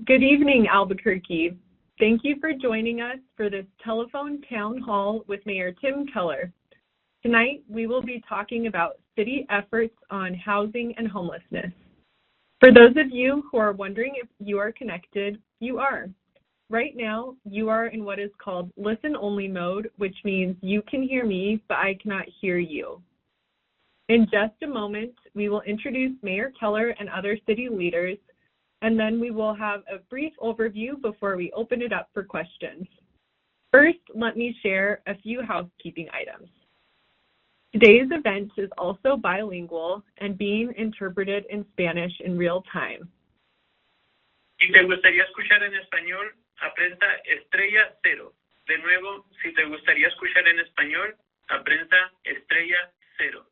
Good evening, Albuquerque. Thank you for joining us for this telephone town hall with Mayor Tim Keller. Tonight, we will be talking about city efforts on housing and homelessness. For those of you who are wondering if you are connected, you are. Right now, you are in what is called listen-only mode, which means you can hear me, but I cannot hear you. In just a moment, we will introduce Mayor Keller and other city leaders, and then we will have a brief overview before we open it up for questions. First, let me share a few housekeeping items. Today's event is also bilingual and being interpreted in Spanish in real time. Si te gustaría escuchar en español, apreta estrella 0. De nuevo, si te gustaría escuchar en español, apreta estrella 0.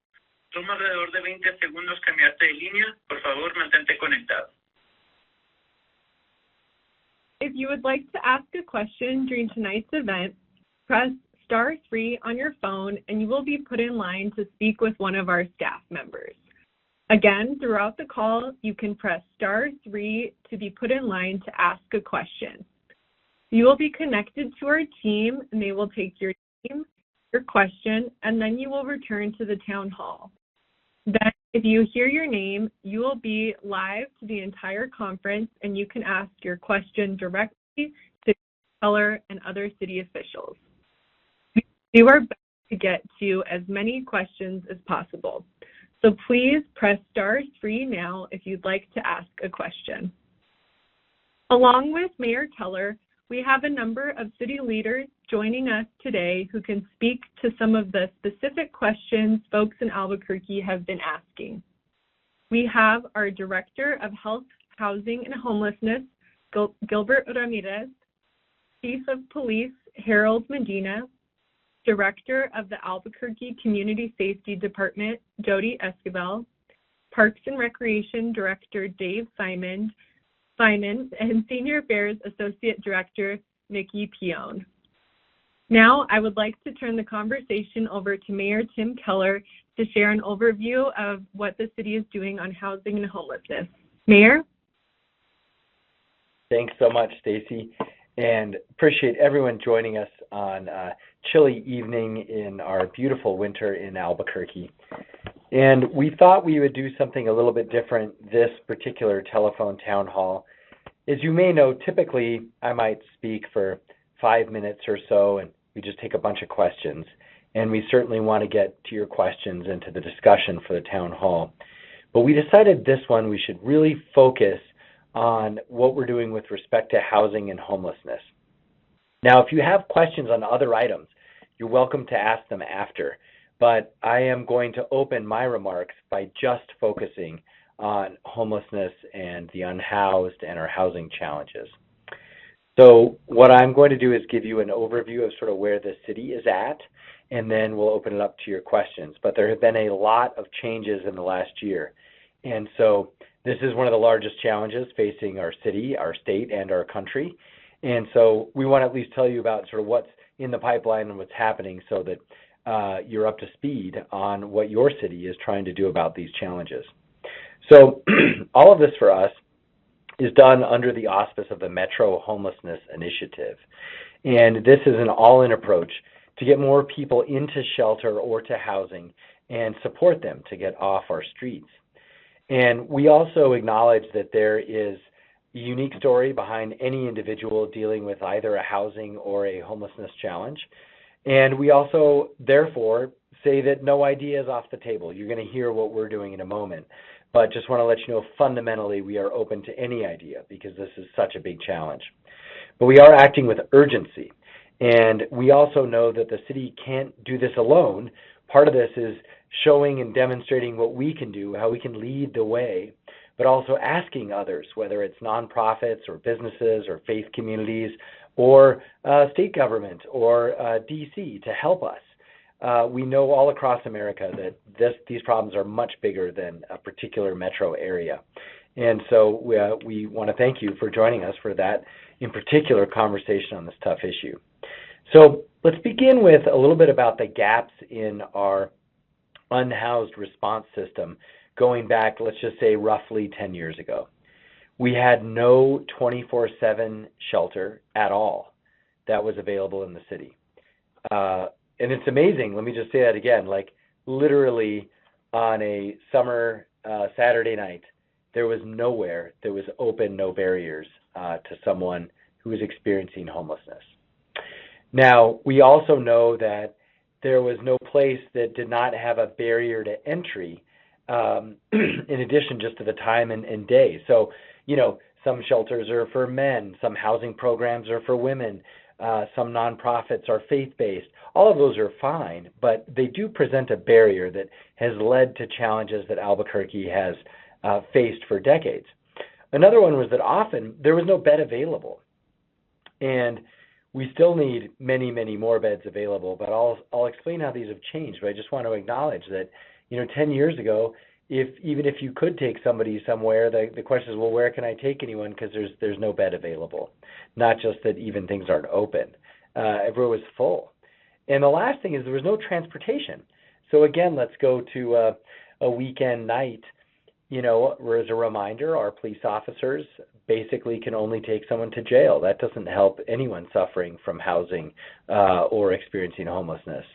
Toma alrededor de 20 segundos cambiarte de línea. Por favor, mantente conectado. If you would like to ask a question during tonight's event, press star 3 on your phone and you will be put in line to speak with one of our staff members. Again, throughout the call, you can press star 3 to be put in line to ask a question. You will be connected to our team and they will take your name, your question, and then you will return to the town hall. Then, if you hear your name, you will be live to the entire conference and you can ask your question directly to Keller and other city officials. We do our best to get to as many questions as possible. So please press star 3 now if you'd like to ask a question. Along with Mayor Keller, we have a number of city leaders joining us today who can speak to some of the specific questions folks in Albuquerque have been asking. We have our Director of Health, Housing, and Homelessness, Gilbert Ramirez, Chief of Police, Harold Medina, Director of the Albuquerque Community Safety Department, Jody Esquivel, Parks and Recreation Director, Dave Simon, and Senior Affairs Associate Director, Nikki Pione. Now, I would like to turn the conversation over to Mayor Tim Keller to share an overview of what the city is doing on housing and homelessness. Mayor? Thanks so much, Stacy, and appreciate everyone joining us on a chilly evening in our beautiful winter in Albuquerque. And we thought we would do something a little bit different this particular telephone town hall. As you may know, typically I might speak for 5 minutes or so and we just take a bunch of questions. And we certainly want to get to your questions and to the discussion for the town hall. But we decided this one we should really focus on what we're doing with respect to housing and homelessness. Now, if you have questions on other items, you're welcome to ask them after. But I am going to open my remarks by just focusing on homelessness and the unhoused and our housing challenges. So what I'm going to do is give you an overview of sort of where the city is at, and then we'll open it up to your questions. But there have been a lot of changes in the last year. And so this is one of the largest challenges facing our city, our state, and our country. And so we want to at least tell you about sort of what's in the pipeline and what's happening so that you're up to speed on what your city is trying to do about these challenges. So all of this for us is done under the auspice of the Metro Homelessness Initiative. And this is an all-in approach to get more people into shelter or to housing and support them to get off our streets. And we also acknowledge that there is a unique story behind any individual dealing with either a housing or a homelessness challenge. And we also, therefore, say that no idea is off the table. You're going to hear what we're doing in a moment. But just want to let you know, fundamentally, we are open to any idea because this is such a big challenge. But we are acting with urgency. And we also know that the city can't do this alone. Part of this is showing and demonstrating what we can do, how we can lead the way, but also asking others, whether it's nonprofits or businesses or faith communities or state government or DC to help us. We know all across America that these problems are much bigger than a particular metro area. And so we want to thank you for joining us for that, in particular, conversation on this tough issue. So let's begin with a little bit about the gaps in our unhoused response system going back, let's just say, roughly 10 years ago. We had no 24/7 shelter at all that was available in the city. And it's amazing, let me just say that again, like literally on a summer Saturday night, there was nowhere that was open, no barriers to someone who was experiencing homelessness. Now, we also know that there was no place that did not have a barrier to entry in addition just to the time and day. So, you know, some shelters are for men, some housing programs are for women, some nonprofits are faith-based. All of those are fine, but they do present a barrier that has led to challenges that Albuquerque has faced for decades. Another one was that often there was no bed available. And we still need many, many more beds available, but I'll explain how these have changed. But I just want to acknowledge that, you know, 10 years ago, even if you could take somebody somewhere, the question is, well, where can I take anyone? Because there's no bed available. Not just that even things aren't open. Everywhere was full. And the last thing is there was no transportation. So again, let's go to a weekend night. You know, as a reminder, our police officers basically can only take someone to jail. That doesn't help anyone suffering from housing or experiencing homelessness.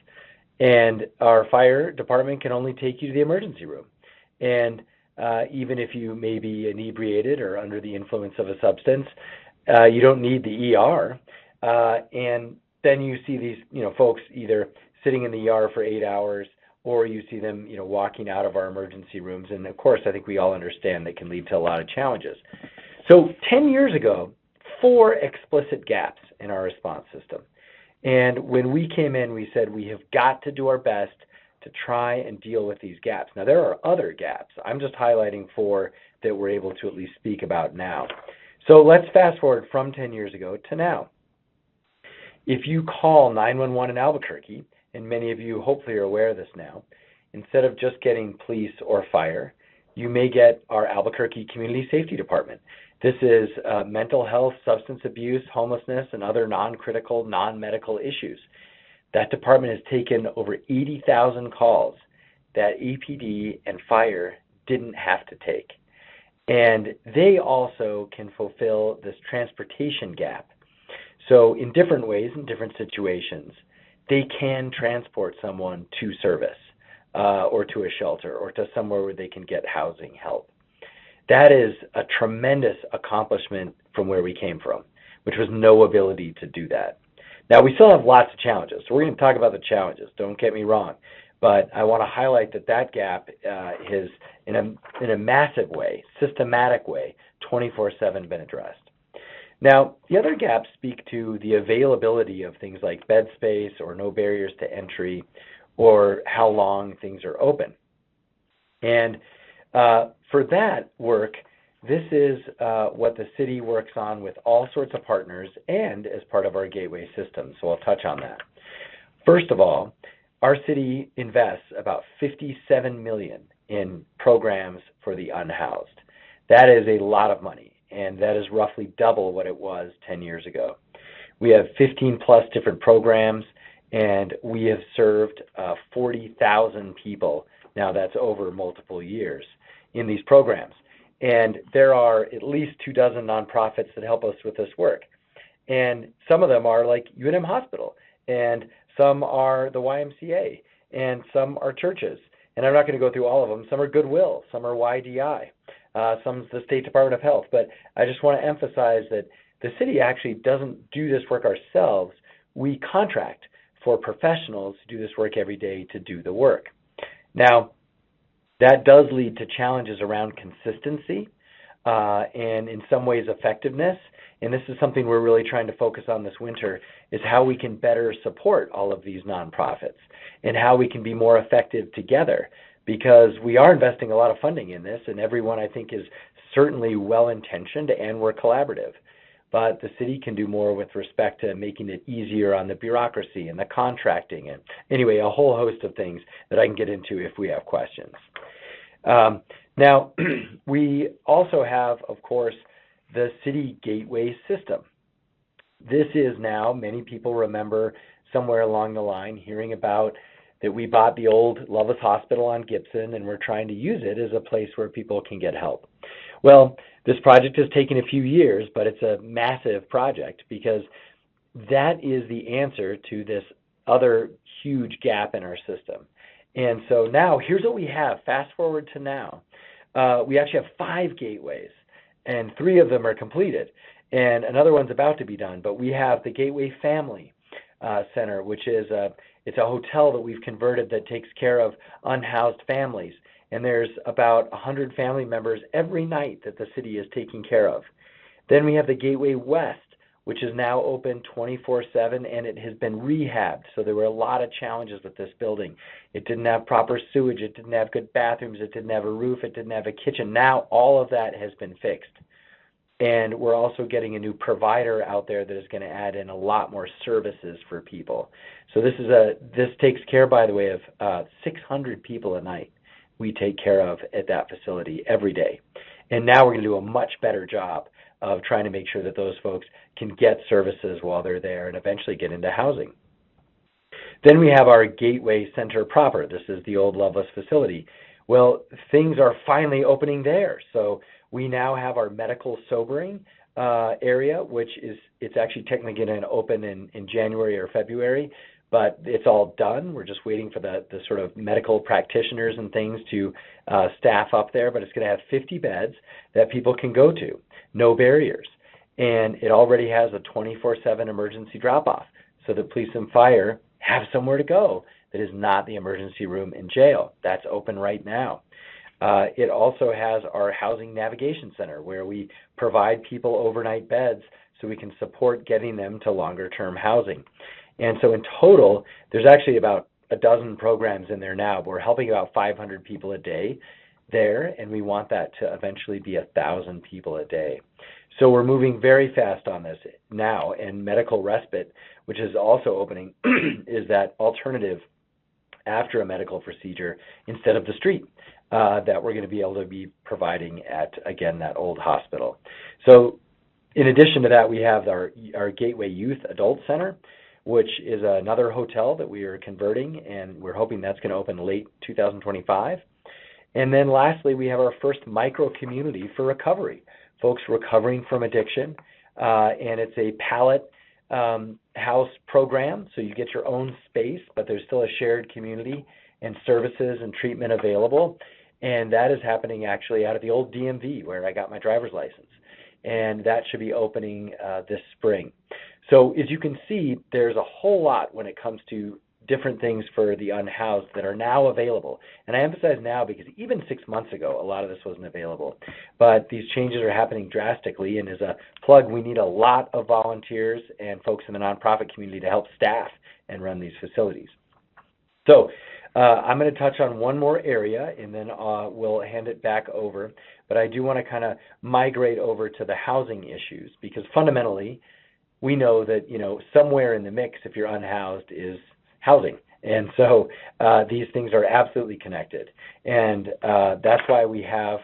And our fire department can only take you to the emergency room. And even if you may be inebriated or under the influence of a substance, you don't need the ER. And then you see these, you know, folks either sitting in the ER for 8 hours, or you see them, you know, walking out of our emergency rooms. And of course, I think we all understand that can lead to a lot of challenges. So 10 years ago, 4 explicit gaps in our response system. And when we came in, we said we have got to do our best to try and deal with these gaps. Now, there are other gaps. I'm just highlighting 4 that we're able to at least speak about now. So let's fast forward from 10 years ago to now. If you call 911 in Albuquerque, and many of you hopefully are aware of this now, instead of just getting police or fire, you may get our Albuquerque Community Safety Department. This is mental health, substance abuse, homelessness, and other non-critical, non-medical issues. That department has taken over 80,000 calls that APD and fire didn't have to take. And they also can fulfill this transportation gap. So in different ways, in different situations, they can transport someone to service or to a shelter or to somewhere where they can get housing help. That is a tremendous accomplishment from where we came from, which was no ability to do that. Now, we still have lots of challenges, so we're going to talk about the challenges, don't get me wrong, but I want to highlight that gap has, in a massive way, systematic way, 24/7 been addressed. Now, the other gaps speak to the availability of things like bed space or no barriers to entry or how long things are open. And for that work, this is what the city works on with all sorts of partners and as part of our gateway system, so I'll touch on that. First of all, our city invests about $57 million in programs for the unhoused. That is a lot of money, and that is roughly double what it was 10 years ago. We have 15 plus different programs, and we have served 40,000 people. Now that's over multiple years in these programs. And there are at least 24 nonprofits that help us with this work. And some of them are like UNM Hospital, and some are the YMCA, and some are churches. And I'm not going to go through all of them. Some are Goodwill, some are YDI, some is the State Department of Health. But I just want to emphasize that the city actually doesn't do this work ourselves. We contract for professionals who do this work every day to do the work. Now, that does lead to challenges around consistency and in some ways effectiveness. And this is something we're really trying to focus on this winter, is how we can better support all of these nonprofits and how we can be more effective together, because we are investing a lot of funding in this, and everyone I think is certainly well-intentioned and we're collaborative. But the city can do more with respect to making it easier on the bureaucracy and the contracting, and anyway, a whole host of things that I can get into if we have questions. Now, we also have, of course, the city gateway system. This is now, many people remember somewhere along the line hearing about that we bought the old Loveless Hospital on Gibson and we're trying to use it as a place where people can get help. Well, this project has taken a few years, but it's a massive project because that is the answer to this other huge gap in our system. And so now, here's what we have. Fast forward to now. We actually have 5 gateways, and 3 of them are completed, and another one's about to be done. But we have the Gateway Family Center, which is it's a hotel that we've converted that takes care of unhoused families. And there's about 100 family members every night that the city is taking care of. Then we have the Gateway West, which is now open 24/7, and it has been rehabbed. So there were a lot of challenges with this building. It didn't have proper sewage, it didn't have good bathrooms, it didn't have a roof, it didn't have a kitchen. Now all of that has been fixed. And we're also getting a new provider out there that is going to add in a lot more services for people. So this takes care, by the way, of 600 people a night we take care of at that facility every day. And now we're going to do a much better job of trying to make sure that those folks can get services while they're there and eventually get into housing. Then we have our Gateway Center proper. This is the old Loveless facility. Well, things are finally opening there. So we now have our medical sobering area, which it's actually technically going to open in January or February, but it's all done. We're just waiting for the sort of medical practitioners and things to staff up there, but it's going to have 50 beds that people can go to, no barriers. And it already has a 24/7 emergency drop-off, so that police and fire have somewhere to go that is not the emergency room in jail. That's open right now. It also has our Housing Navigation Center, where we provide people overnight beds so we can support getting them to longer-term housing. And so in total, there's actually about a dozen programs in there now, but we're helping about 500 people a day there, and we want that to eventually be 1,000 people a day. So we're moving very fast on this now, and medical respite, which is also opening, is that alternative after a medical procedure instead of the street that we're going to be able to be providing at, again, that old hospital. So in addition to that, we have our Gateway Youth Adult Center, which is another hotel that we are converting, and we're hoping that's going to open late 2025. And then lastly, we have our first micro-community for recovery, folks recovering from addiction, and it's a pallet house program, so you get your own space, but there's still a shared community and services and treatment available, and that is happening actually out of the old DMV where I got my driver's license, and that should be opening this spring. So as you can see, there's a whole lot when it comes to different things for the unhoused that are now available. And I emphasize now because even 6 months ago, a lot of this wasn't available. But these changes are happening drastically, and as a plug, we need a lot of volunteers and folks in the nonprofit community to help staff and run these facilities. So I'm going to touch on one more area, and then we'll hand it back over. But I do want to kind of migrate over to the housing issues, because fundamentally, we know that, somewhere in the mix, if you're unhoused, is housing. And so these things are absolutely connected. And that's why we have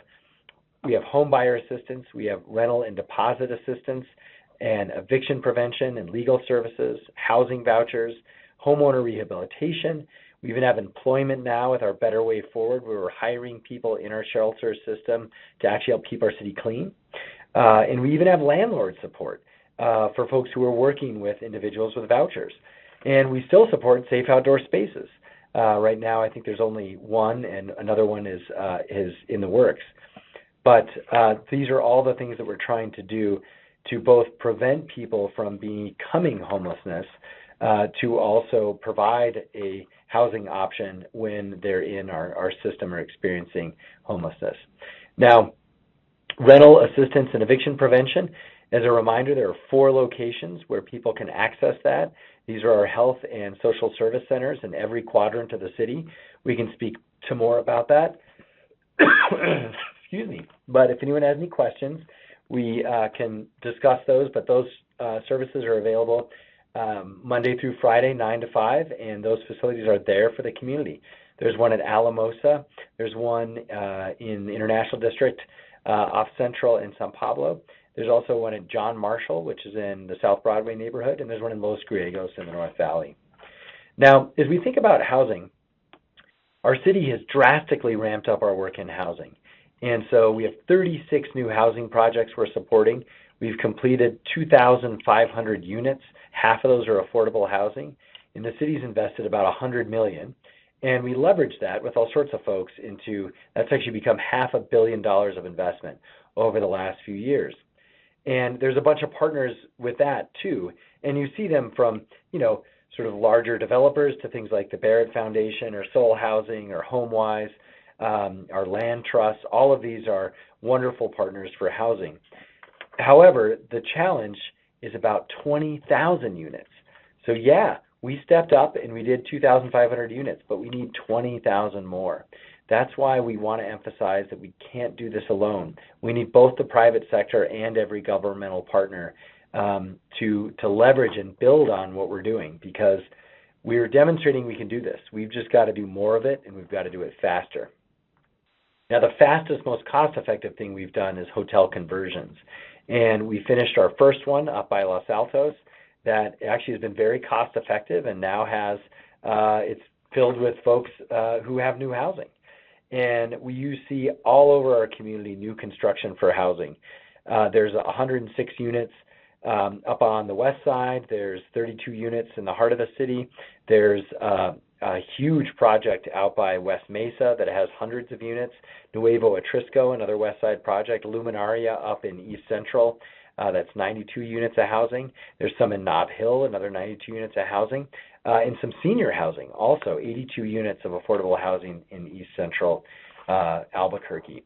home buyer assistance, we have rental and deposit assistance, and eviction prevention and legal services, housing vouchers, homeowner rehabilitation. We even have employment now with our Better Way Forward, where we're hiring people in our shelter system to actually help keep our city clean. And we even have landlord support for folks who are working with individuals with vouchers. And we still support safe outdoor spaces. Right now, I think there's only one, and another one is in the works. But these are all the things that we're trying to do to both prevent people from becoming homelessness, to also provide a housing option when they're in our system or experiencing homelessness. Now, rental assistance and eviction prevention. As a reminder, there are 4 locations where people can access that. These are our health and social service centers in every quadrant of the city. We can speak to more about that. Excuse me. But if anyone has any questions, we can discuss those. But those services are available Monday through Friday, 9 to 5, and those facilities are there for the community. There's one at Alamosa. There's one in the International District off Central in San Pablo. There's also one in John Marshall, which is in the South Broadway neighborhood, and there's one in Los Griegos in the North Valley. Now, as we think about housing, our city has drastically ramped up our work in housing. And so we have 36 new housing projects we're supporting. We've completed 2,500 units. Half of those are affordable housing. And the city's invested about $100 million. And we leverage that with all sorts of folks into, that's actually become $500 million of investment over the last few years. And there's a bunch of partners with that too. And you see them from, sort of larger developers to things like the Barrett Foundation or Soul Housing or HomeWise, our land trusts. All of these are wonderful partners for housing. However, the challenge is about 20,000 units. So yeah, we stepped up and we did 2,500 units, but we need 20,000 more. That's why we want to emphasize that we can't do this alone. We need both the private sector and every governmental partner to leverage and build on what we're doing, because we're demonstrating we can do this. We've just got to do more of it, and we've got to do it faster. Now, the fastest, most cost-effective thing we've done is hotel conversions. And we finished our first one up by Los Altos that actually has been very cost-effective and now has, it's filled with folks who have new housing. And you see all over our community new construction for housing. There's 106 units up on the west side. There's 32 units in the heart of the city. There's a huge project out by West Mesa that has hundreds of units. Nuevo Atrisco, another west side project. Luminaria up in East Central, that's 92 units of housing. There's some in Nob Hill, another 92 units of housing. And some senior housing, also 82 units of affordable housing in East Central Albuquerque.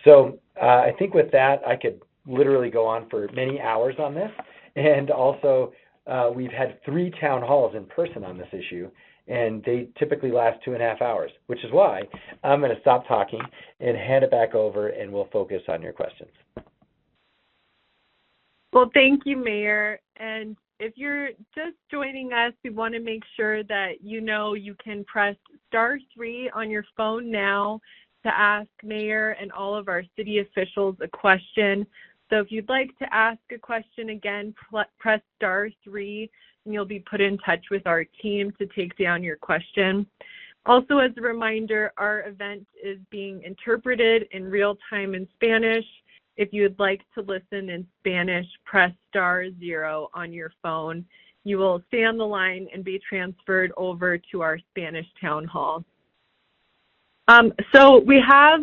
So I think with that, I could literally go on for many hours on this. And also, we've had 3 town halls in person on this issue, and they typically last 2.5 hours, which is why I'm going to stop talking and hand it back over, and we'll focus on your questions. Well, thank you, Mayor. And if you're just joining us, we want to make sure that you know you can press *3 on your phone now to ask Mayor and all of our city officials a question. So if you'd like to ask a question, again, press *3 and you'll be put in touch with our team to take down your question. Also, as a reminder, our event is being interpreted in real time in Spanish. If you would like to listen in Spanish, press *0 on your phone. You will stay on the line and be transferred over to our Spanish town hall. So we have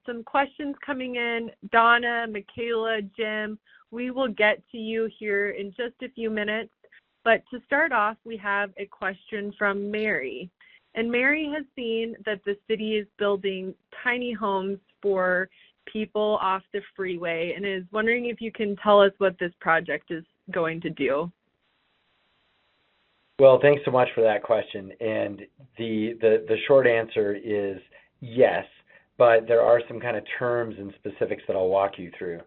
some questions coming in. Donna, Michaela, Jim, we will get to you here in just a few minutes. But to start off, we have a question from Mary. And Mary has seen that the city is building tiny homes for people off the freeway and is wondering if you can tell us what this project is going to do. Well, thanks so much for that question. And the short answer is yes, but there are some kind of terms and specifics that I'll walk you through.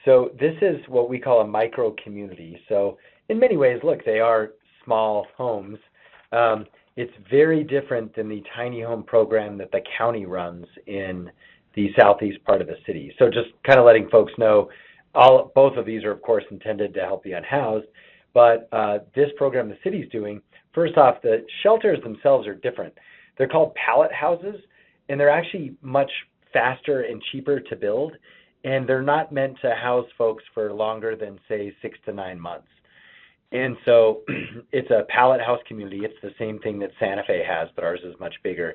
So this is what we call a micro community. So in many ways, look, they are small homes. It's very different than the tiny home program that the county runs in the southeast part of the city. So just kind of letting folks know, both of these are, of course, intended to help the unhoused, but this program the city's doing, first off, the shelters themselves are different. They're called pallet houses, and they're actually much faster and cheaper to build, and they're not meant to house folks for longer than, say, 6 to 9 months. And so it's a pallet house community. It's the same thing that Santa Fe has, but ours is much bigger.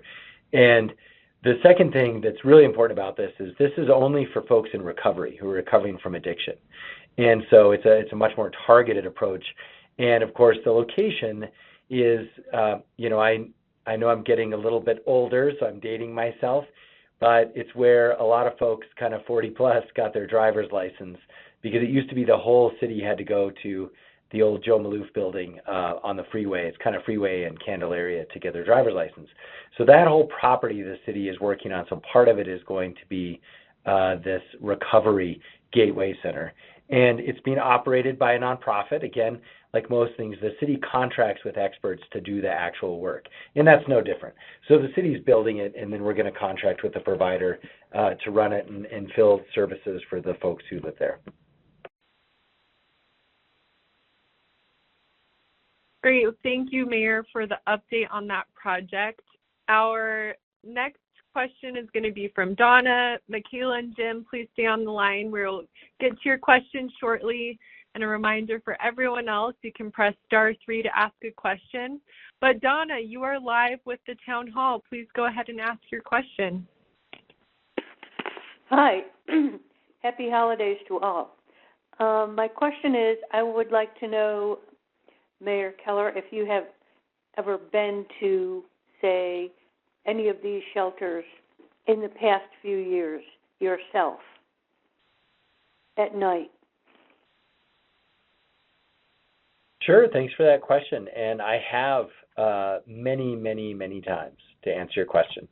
And the second thing that's really important about this is only for folks in recovery who are recovering from addiction. And so it's a much more targeted approach. And of course, the location is, I know I'm getting a little bit older, so I'm dating myself, but it's where a lot of folks kind of 40 plus got their driver's license, because it used to be the whole city had to go to the old Joe Maloof building on the freeway. It's kind of freeway and Candelaria to get their driver's license. So that whole property the city is working on, so part of it is going to be this recovery gateway center. And it's being operated by a nonprofit. Again, like most things, the city contracts with experts to do the actual work. And that's no different. So the city's building it, and then we're going to contract with the provider to run it and fill services for the folks who live there. Great. Thank you, Mayor, for the update on that project. Our next question is going to be from Donna. Michaela and Jim, please stay on the line. We'll get to your question shortly. And a reminder for everyone else, you can press *3 to ask a question. But Donna, you are live with the Town Hall. Please go ahead and ask your question. Hi. Happy holidays to all. My question is, I would like to know, Mayor Keller, if you have ever been to, say, any of these shelters in the past few years yourself at night. Sure, thanks for that question. And I have many, many, many times to answer your question,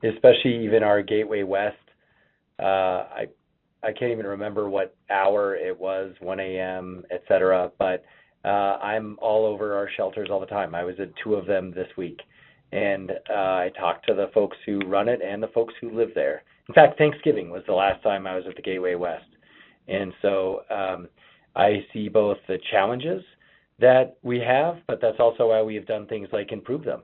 especially even our Gateway West. I can't even remember what hour it was, 1 a.m., et cetera, but I'm all over our shelters all the time. I was at 2 of them this week, and I talked to the folks who run it and the folks who live there. In fact, Thanksgiving was the last time I was at the Gateway West. And so I see both the challenges that we have, but that's also why we have done things like improve them.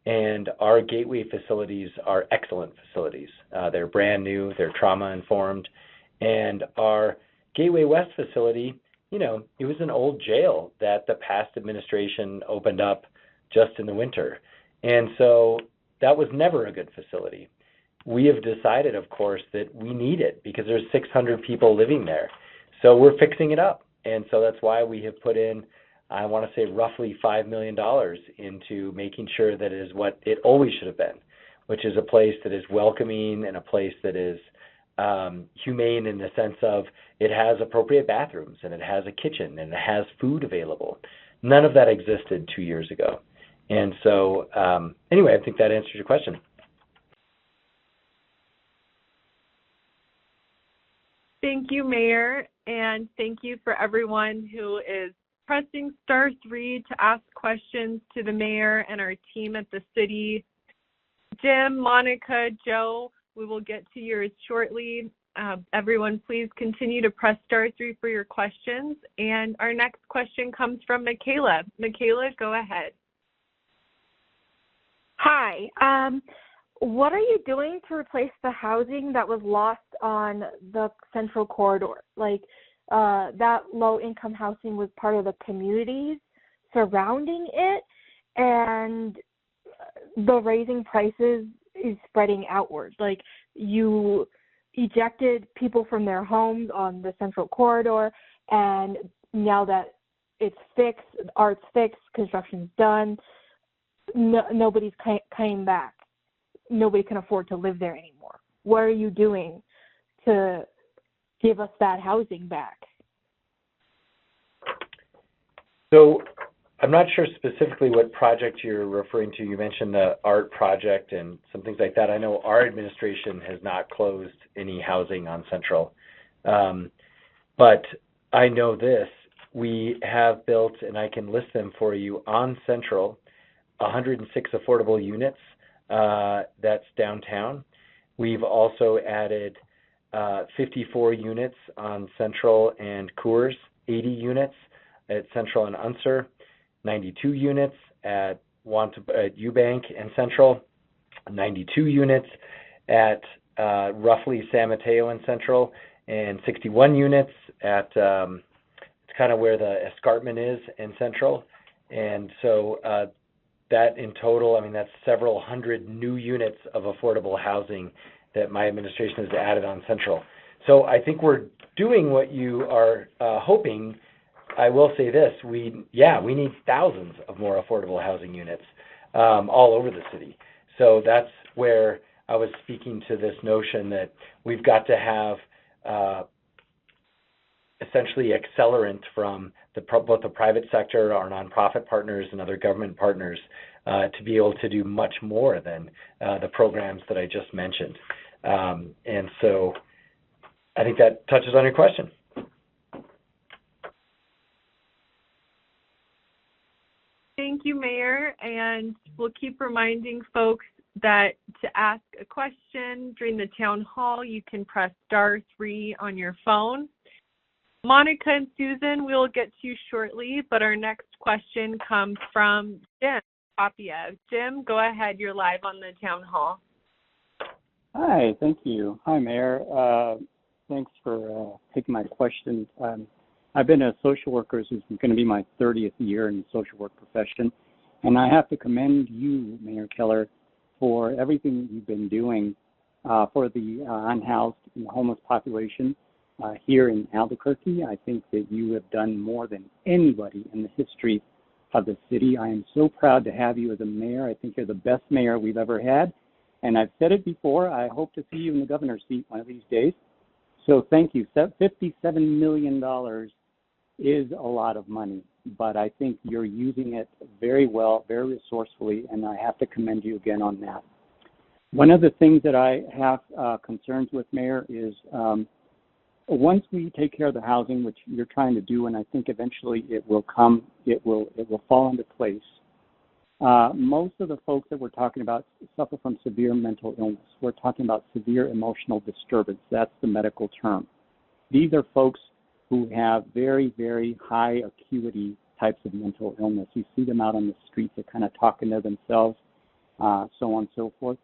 And our Gateway facilities are excellent facilities. They're brand new, they're trauma-informed, and our Gateway West facility, you know, it was an old jail that the past administration opened up just in the winter. And so that was never a good facility. We have decided, of course, that we need it because there's 600 people living there. So we're fixing it up. And so that's why we have put in, I want to say, roughly $5 million into making sure that it is what it always should have been, which is a place that is welcoming and a place that is humane in the sense of it has appropriate bathrooms and it has a kitchen and it has food available. None of that existed 2 years ago. And so anyway, I think that answers your question. Thank you, Mayor, and thank you for everyone who is pressing *3 to ask questions to the mayor and our team at the city. Jim, Monica, Joe, we will get to yours shortly. Everyone, please continue to press *3 for your questions. And our next question comes from Michaela. Michaela, go ahead. Hi. What are you doing to replace the housing that was lost on the Central Corridor? Like, that low-income housing was part of the communities surrounding it, and the raising prices is spreading outwards. Like, you ejected people from their homes on the Central Corridor, and now that it's fixed, art's fixed, construction's done, nobody's coming back. Nobody can afford to live there anymore. What are you doing to give us that housing back? So I'm not sure specifically what project you're referring to. You mentioned the art project and some things like that. I know our administration has not closed any housing on Central. But I know this. We have built, and I can list them for you, on Central, 106 affordable units. That's downtown. We've also added 54 units on Central and Coors, 80 units at Central and Unser, 92 units at Eubank and Central, 92 units at roughly San Mateo and Central, and 61 units at it's kind of where the escarpment is in Central. And so that in total, I mean, that's several hundred new units of affordable housing that my administration has added on Central. So I think we're doing what you are hoping. I will say this, we need thousands of more affordable housing units all over the city. So that's where I was speaking to this notion that we've got to have essentially accelerant from both the private sector, our nonprofit partners, and other government partners to be able to do much more than the programs that I just mentioned. And so I think that touches on your question. Thank you, Mayor, and we'll keep reminding folks that to ask a question during the town hall, you can press *3 on your phone. Monica and Susan, we'll get to you shortly, but our next question comes from Jim Papia. Jim, go ahead. You're live on the town hall. Hi, thank you. Hi, Mayor. Thanks for taking my question. I've been a social worker. This is going to be my 30th year in the social work profession. And I have to commend you, Mayor Keller, for everything you've been doing for the unhoused and homeless population here in Albuquerque. I think that you have done more than anybody in the history of the city. I am so proud to have you as a mayor. I think you're the best mayor we've ever had. And I've said it before, I hope to see you in the governor's seat one of these days. So thank you. $57 million is a lot of money, but I think you're using it very well, very resourcefully, and I have to commend you again on that. One of the things that I have concerns with, Mayor, is once we take care of the housing, which you're trying to do, and I think eventually it will come, it will fall into place. Most of the folks that we're talking about suffer from severe mental illness. We're talking about severe emotional disturbance. That's the medical term. These are folks who have very, very high acuity types of mental illness. You see them out on the streets, they're kind of talking to themselves, so on and so forth.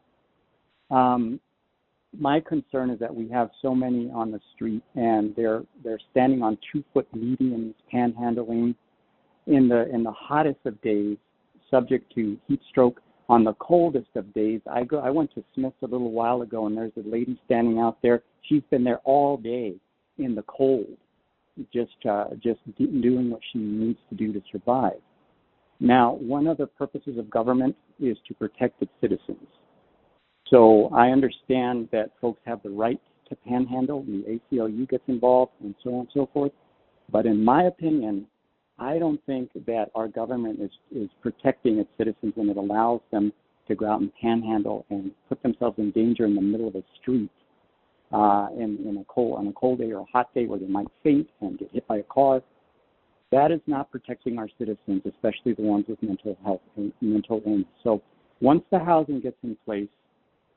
My concern is that we have so many on the street and they're standing on 2-foot medians, panhandling in the hottest of days, subject to heat stroke. On the coldest of days, I went to Smith's a little while ago, and there's a lady standing out there. She's been there all day in the cold, just doing what she needs to do to survive. Now, one of the purposes of government is to protect its citizens. So I understand that folks have the right to panhandle, and the ACLU gets involved, and so on and so forth. But in my opinion, I don't think that our government is protecting its citizens when it allows them to go out and panhandle and put themselves in danger in the middle of a street on a cold day or a hot day where they might faint and get hit by a car. That is not protecting our citizens, especially the ones with mental health and mental illness. So once the housing gets in place,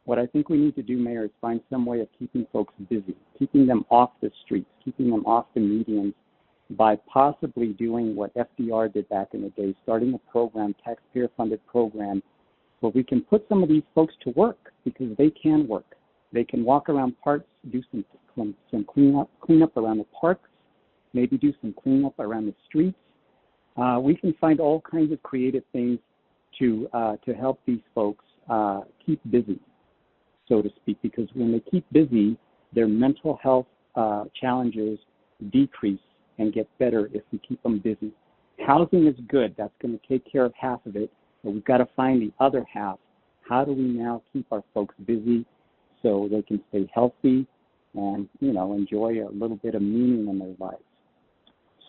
what I think we need to do, Mayor, is find some way of keeping folks busy, keeping them off the streets, keeping them off the medians, by possibly doing what FDR did back in the day, starting a program, taxpayer-funded program, where we can put some of these folks to work because they can work. They can walk around parks, do some cleanup around the parks, maybe do some cleanup around the streets. We can find all kinds of creative things to help these folks keep busy, so to speak, because when they keep busy, their mental health challenges decrease and get better if we keep them busy. Housing is good. That's going to take care of half of it, but we've got to find the other half. How do we now keep our folks busy so they can stay healthy and, enjoy a little bit of meaning in their lives?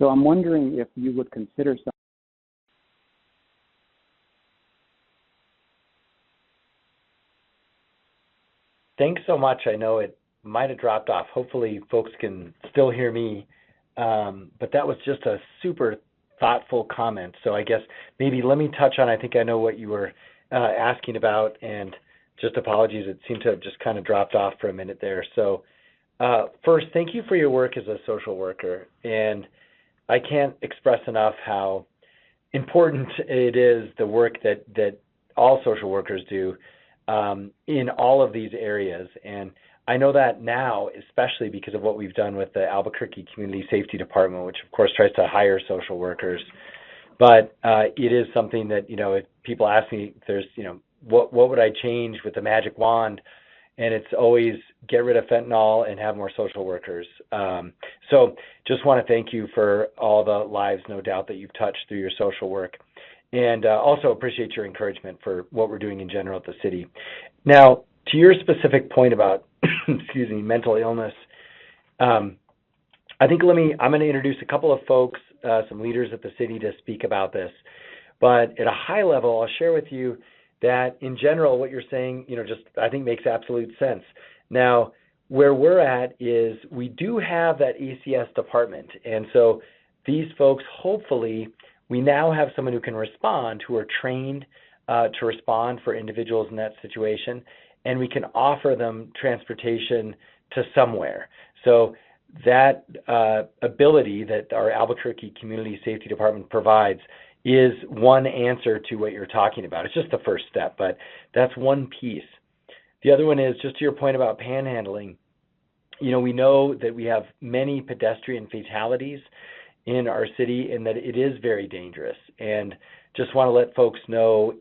So I'm wondering if you would consider some. Thanks so much. I know it might have dropped off. Hopefully folks can still hear me. But that was just a super thoughtful comment. So I guess maybe let me touch on, I think I know what you were asking about, and just apologies, it seemed to have just kind of dropped off for a minute there. So first, thank you for your work as a social worker. And I can't express enough how important it is, the work that all social workers do in all of these areas. And I know that now, especially because of what we've done with the Albuquerque Community Safety Department, which of course tries to hire social workers. But it is something that, if people ask me, if there's, what would I change with the magic wand? And it's always get rid of fentanyl and have more social workers. So just want to thank you for all the lives, no doubt, that you've touched through your social work. And also appreciate your encouragement for what we're doing in general at the city. Now, to your specific point about mental illness, I think I'm going to introduce a couple of folks, some leaders at the city to speak about this. But at a high level, I'll share with you that in general, what you're saying, I think makes absolute sense. Now, where we're at is we do have that ACS department. And so these folks, hopefully, we now have someone who can respond, who are trained to respond for individuals in that situation, and we can offer them transportation to somewhere. So that ability that our Albuquerque Community Safety Department provides is one answer to what you're talking about. It's just the first step, but that's one piece. The other one is just to your point about panhandling. We know that we have many pedestrian fatalities in our city and that it is very dangerous. And just want to let folks know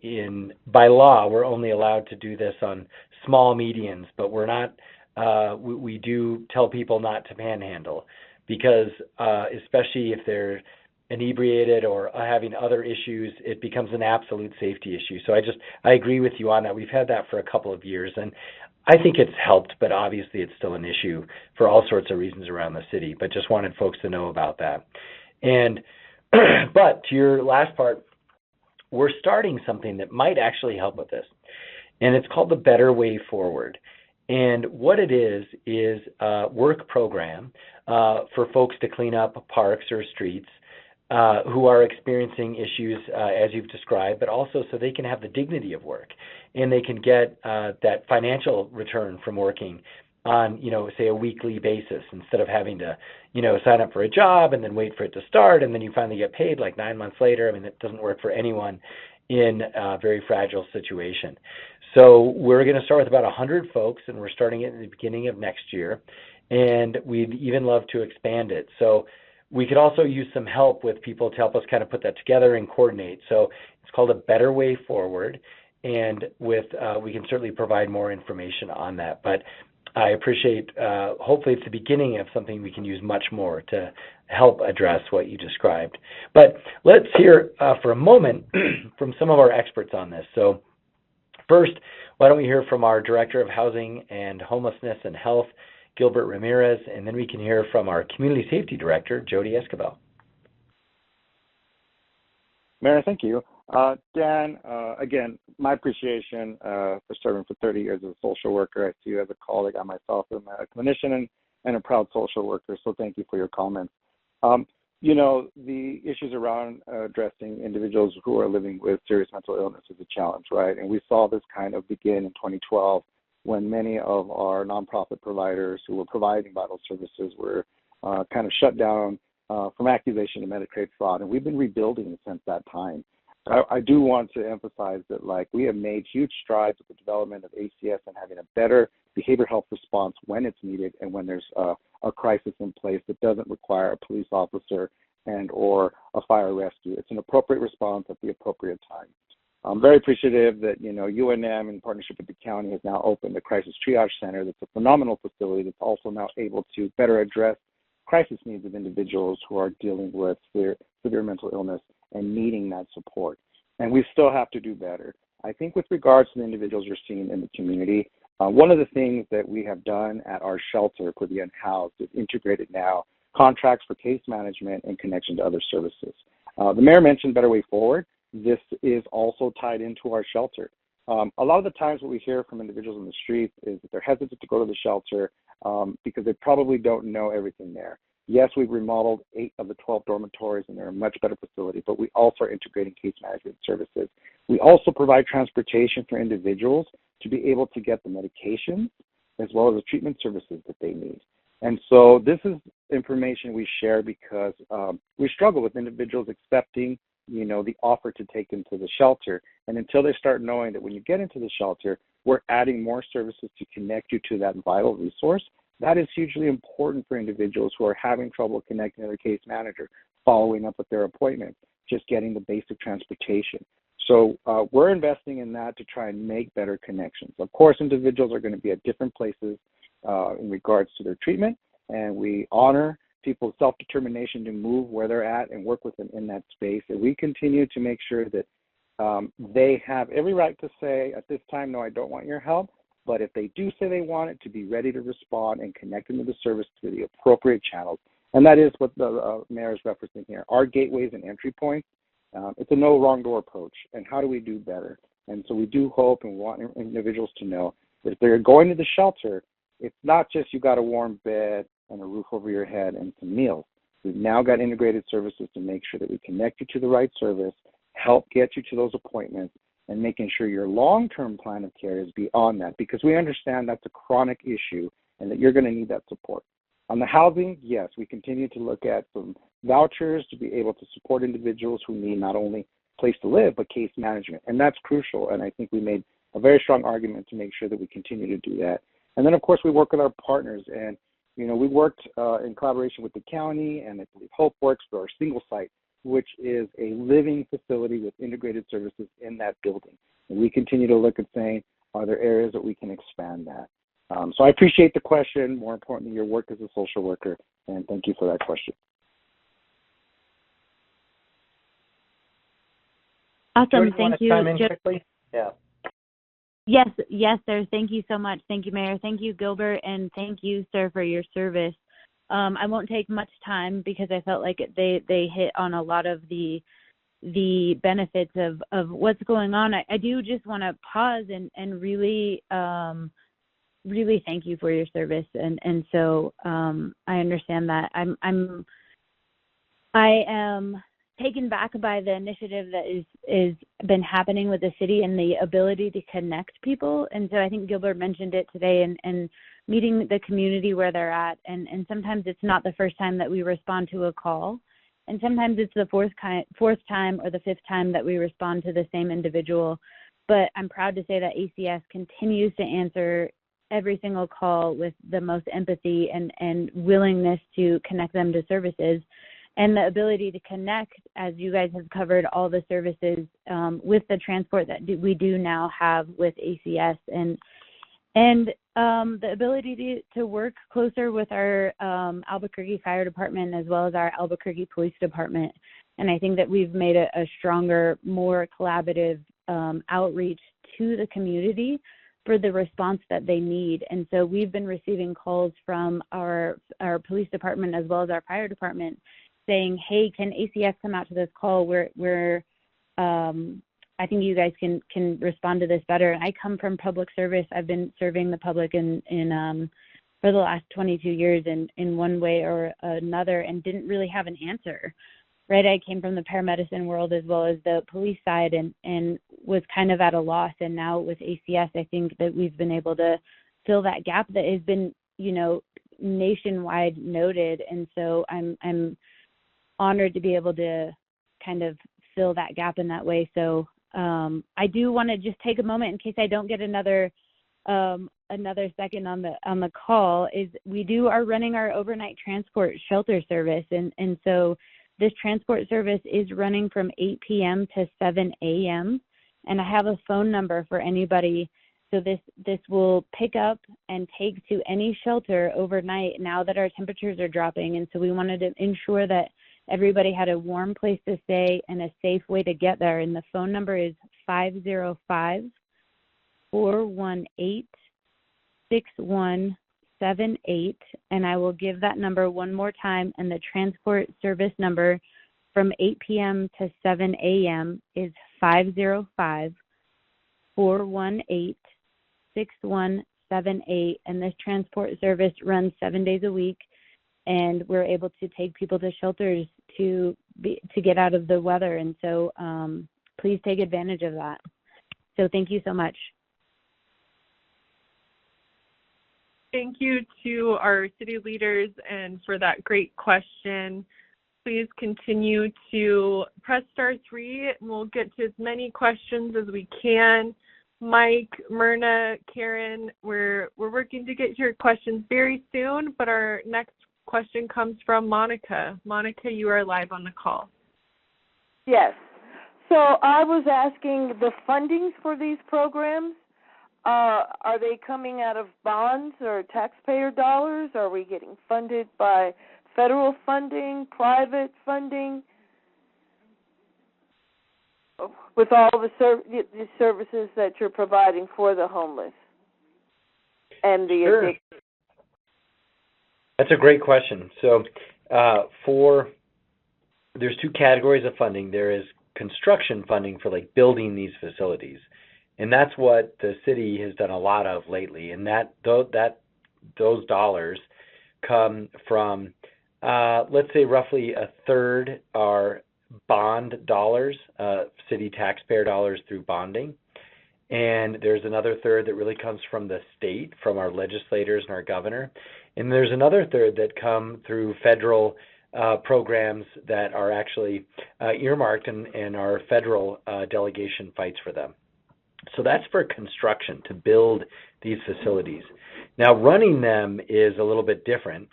by law, we're only allowed to do this on small medians, but we're not, we do tell people not to panhandle because especially if they're inebriated or having other issues, it becomes an absolute safety issue. So I agree with you on that. We've had that for a couple of years, and I think it's helped, but obviously it's still an issue for all sorts of reasons around the city, but just wanted folks to know about that. And, but to your last part, we're starting something that might actually help with this, and it's called the Better Way Forward. And what it is a work program for folks to clean up parks or streets who are experiencing issues as you've described, but also so they can have the dignity of work and they can get that financial return from working on, say a weekly basis instead of having to, sign up for a job and then wait for it to start and then you finally get paid like 9 months later. I mean, it doesn't work for anyone in a very fragile situation. So we're going to start with about 100 folks, and we're starting it in the beginning of next year, and we'd even love to expand it. So we could also use some help with people to help us kind of put that together and coordinate. So it's called a Better Way Forward, and we can certainly provide more information on that. But I appreciate, hopefully it's the beginning of something we can use much more to help address what you described. But let's hear for a moment from some of our experts on this. So first, why don't we hear from our Director of Housing and Homelessness and Health, Gilbert Ramirez, and then we can hear from our Community Safety Director, Jody Escobar. Mayor, thank you. Dan, again, my appreciation for serving for 30 years as a social worker. I see you as a colleague. I myself am a clinician and a proud social worker, so thank you for your comments. The issues around addressing individuals who are living with serious mental illness is a challenge, right? And we saw this kind of begin in 2012 when many of our nonprofit providers who were providing vital services were kind of shut down from accusation of Medicaid fraud. And we've been rebuilding since that time. I do want to emphasize that, we have made huge strides with the development of ACS and having a better behavioral health response when it's needed and when there's a crisis in place that doesn't require a police officer and or a fire rescue. It's an appropriate response at the appropriate time. I'm very appreciative that, UNM in partnership with the county has now opened a crisis triage center that's a phenomenal facility that's also now able to better address crisis needs of individuals who are dealing with severe mental illness and needing that support. And we still have to do better. I think with regards to the individuals you're seeing in the community, one of the things that we have done at our shelter for the unhoused is integrated now contracts for case management and connection to other services. The mayor mentioned Better Way Forward. This is also tied into our shelter. A lot of the times what we hear from individuals in the streets is that they're hesitant to go to the shelter because they probably don't know everything there. Yes, we've remodeled 8 of the 12 dormitories, and they're a much better facility, but we also are integrating case management services. We also provide transportation for individuals to be able to get the medications as well as the treatment services that they need. And so this is information we share because we struggle with individuals accepting, the offer to take them to the shelter. And until they start knowing that when you get into the shelter, we're adding more services to connect you to that vital resource, that is hugely important for individuals who are having trouble connecting to their case manager, following up with their appointment, just getting the basic transportation. So we're investing in that to try and make better connections. Of course, individuals are going to be at different places in regards to their treatment, and we honor people's self-determination to move where they're at and work with them in that space. And we continue to make sure that they have every right to say, at this time, no, I don't want your help. But if they do say they want it, to be ready to respond and connect them to the service through the appropriate channels. And that is what the mayor is referencing here. Our gateways and entry points, it's a no wrong door approach. And how do we do better? And so we do hope and want individuals to know that if they're going to the shelter, it's not just you got a warm bed and a roof over your head and some meals. We've now got integrated services to make sure that we connect you to the right service, help get you to those appointments, and making sure your long-term plan of care is beyond that, because we understand that's a chronic issue and that you're going to need that support. On the housing, yes, we continue to look at some vouchers to be able to support individuals who need not only place to live, but case management. And that's crucial. And I think we made a very strong argument to make sure that we continue to do that. And then, of course, we work with our partners. And, we worked in collaboration with the county and I believe HopeWorks for our single site, which is a living facility with integrated services in that building. And we continue to look at saying, are there areas that we can expand that? So I appreciate the question. More importantly, your work as a social worker, and thank you for that question. Awesome. Thank you. Chime in quickly? Yeah. Yes, sir. Thank you so much. Thank you, Mayor. Thank you, Gilbert, and thank you, sir, for your service. I won't take much time because I felt like they hit on a lot of the benefits of what's going on. I do just want to pause and really really thank you for your service, and so I understand that. I am taken back by the initiative that is been happening with the city and the ability to connect people, and so I think Gilbert mentioned it today, and meeting the community where they're at, and sometimes it's not the first time that we respond to a call, and sometimes it's the fourth time or the fifth time that we respond to the same individual. But I'm proud to say that ACS continues to answer every single call with the most empathy and willingness to connect them to services, and the ability to connect, as you guys have covered all the services with the transport that we do now have with ACS, and the ability to work closer with our Albuquerque Fire Department as well as our Albuquerque Police Department. And I think that we've made a stronger, more collaborative outreach to the community for the response that they need. And so we've been receiving calls from our police department as well as our fire department saying, hey, can ACS come out to this call? We're I think you guys can respond to this better. I come from public service. I've been serving the public in for the last 22 years in one way or another, and didn't really have an answer. Right, I came from the paramedicine world as well as the police side, and was kind of at a loss. And now with ACS, I think that we've been able to fill that gap that has been, nationwide noted. And so I'm honored to be able to kind of fill that gap in that way. So I do want to just take a moment in case I don't get another second on the call. Is we are running our overnight transport shelter service, and so this transport service is running from 8 p.m. to 7 a.m. and I have a phone number for anybody. So this will pick up and take to any shelter overnight now that our temperatures are dropping. And so we wanted to ensure that everybody had a warm place to stay and a safe way to get there. And the phone number is 505-418-6178. And I will give that number one more time. And the transport service number from 8 p.m. to 7 a.m. is 505-418-6178. And this transport service runs 7 days a week. And we're able to take people to shelters to get out of the weather. And so please take advantage of that. So thank you so much. Thank you to our city leaders and for that great question. Please continue to press star 3 and we'll get to as many questions as we can. Mike, Myrna, Karen, we're working to get your questions very soon, but our next question comes from Monica. Monica, you are live on the call. Yes. So I was asking the fundings for these programs. Are they coming out of bonds or taxpayer dollars? Are we getting funded by federal funding, private funding, with all the services that you're providing for the homeless and the addicted? That's a great question. So there's two categories of funding. There is construction funding for like building these facilities. And that's what the city has done a lot of lately. And those dollars come from, let's say roughly a third are bond dollars, city taxpayer dollars through bonding. And there's another third that really comes from the state, from our legislators and our governor. And there's another third that come through federal programs that are actually earmarked, and our federal delegation fights for them. So that's for construction, to build these facilities. Now, running them is a little bit different.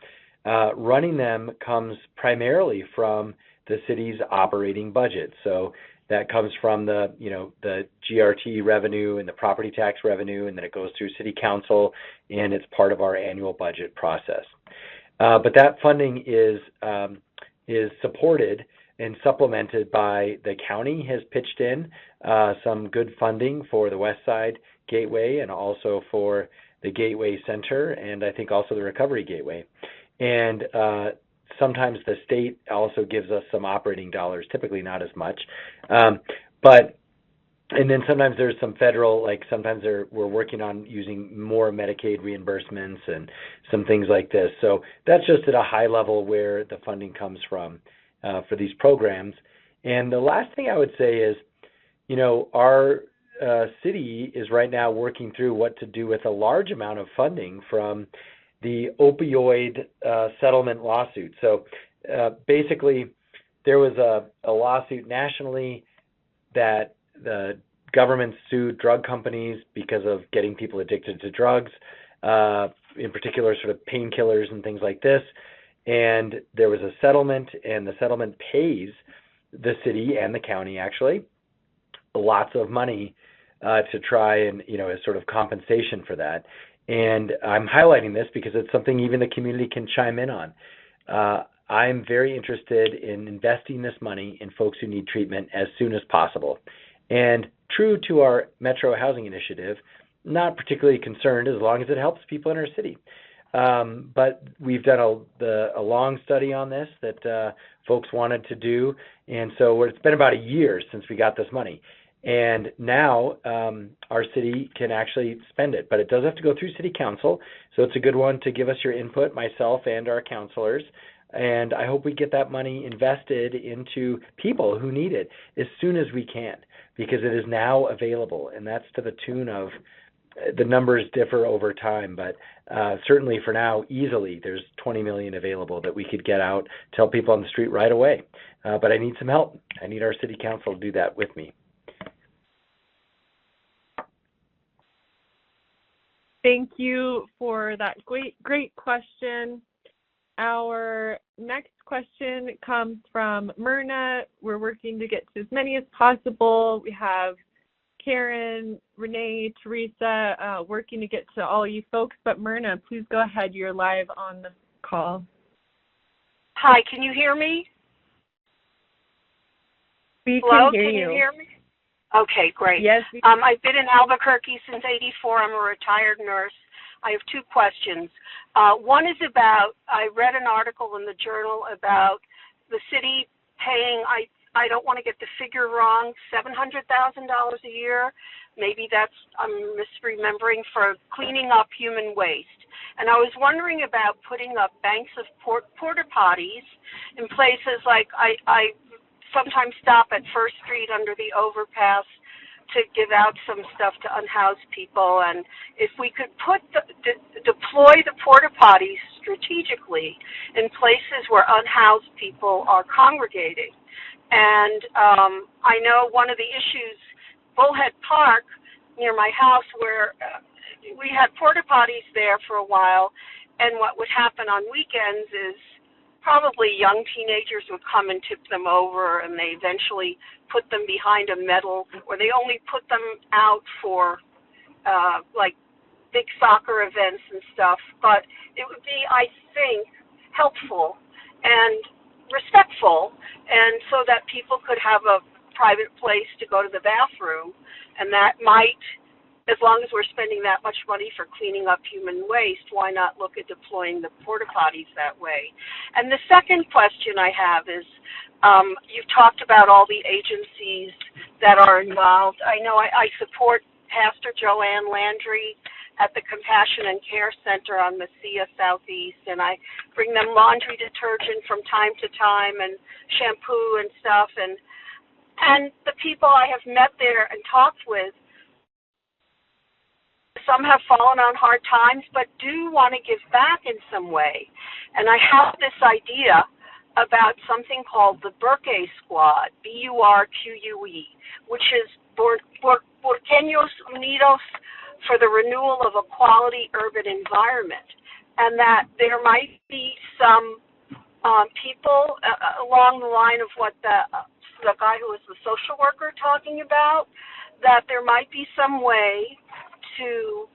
Running them comes primarily from the city's operating budget. So that comes from the GRT revenue and the property tax revenue, and then it goes through city council, and it's part of our annual budget process. But that funding is supported and supplemented by the county has pitched in some good funding for the West Side Gateway and also for the Gateway Center, and I think also the Recovery Gateway. And sometimes the state also gives us some operating dollars, typically not as much. And then sometimes there's some federal, like sometimes we're working on using more Medicaid reimbursements and some things like this. So that's just at a high level where the funding comes from for these programs. And the last thing I would say is, our city is right now working through what to do with a large amount of funding from the opioid settlement lawsuit. So basically, there was a lawsuit nationally that the government sued drug companies because of getting people addicted to drugs, in particular sort of painkillers and things like this. And there was a settlement, and the settlement pays the city and the county actually lots of money to try and, as sort of compensation for that. And I'm highlighting this because it's something even the community can chime in on. I'm very interested in investing this money in folks who need treatment as soon as possible. And true to our Metro Housing Initiative, not particularly concerned as long as it helps people in our city. But we've done a long study on this that folks wanted to do. And so it's been about a year since we got this money. And now our city can actually spend it, but it does have to go through city council. So it's a good one to give us your input, myself and our counselors. And I hope we get that money invested into people who need it as soon as we can, because it is now available. And that's to the tune of, the numbers differ over time, but certainly for now, easily there's $20 million available that we could get out, tell people on the street right away. But I need some help. I need our city council to do that with me. Thank you for that great question. Our next question comes from Myrna. We're working to get to as many as possible. We have Karen, Renee, Teresa, working to get to all you folks. But Myrna, please go ahead. You're live on the call. Hi, can you hear me? Hello, can you hear me? Okay, great. Yes. I've been in Albuquerque since '84. I'm a retired nurse. I have two questions. One is about, I read an article in the Journal about the city paying, I don't want to get the figure wrong, $700,000 a year. Maybe I'm misremembering, for cleaning up human waste. And I was wondering about putting up banks of porta potties in places like, I sometimes stop at First Street under the overpass to give out some stuff to unhoused people. And if we could deploy the porta potties strategically in places where unhoused people are congregating. And I know one of the issues, Bullhead Park near my house, where we had porta potties there for a while, and what would happen on weekends is probably young teenagers would come and tip them over, and they eventually put them behind a metal, or they only put them out for like big soccer events and stuff. But it would be, I think, helpful and respectful, and so that people could have a private place to go to the bathroom, and that might, as long as we're spending that much money for cleaning up human waste, why not look at deploying the porta potties that way? And the second question I have is, you've talked about all the agencies that are involved. I know I support Pastor Joanne Landry at the Compassion and Care Center on Mesilla Southeast, and I bring them laundry detergent from time to time and shampoo and stuff. And the people I have met there and talked with, some have fallen on hard times, but do want to give back in some way. And I have this idea about something called the Burque Squad, BURQUE, which is Albuquerqueños Unidos for the renewal of a quality urban environment, and that there might be some people along the line of what the guy who was the social worker talking about, that there might be some way to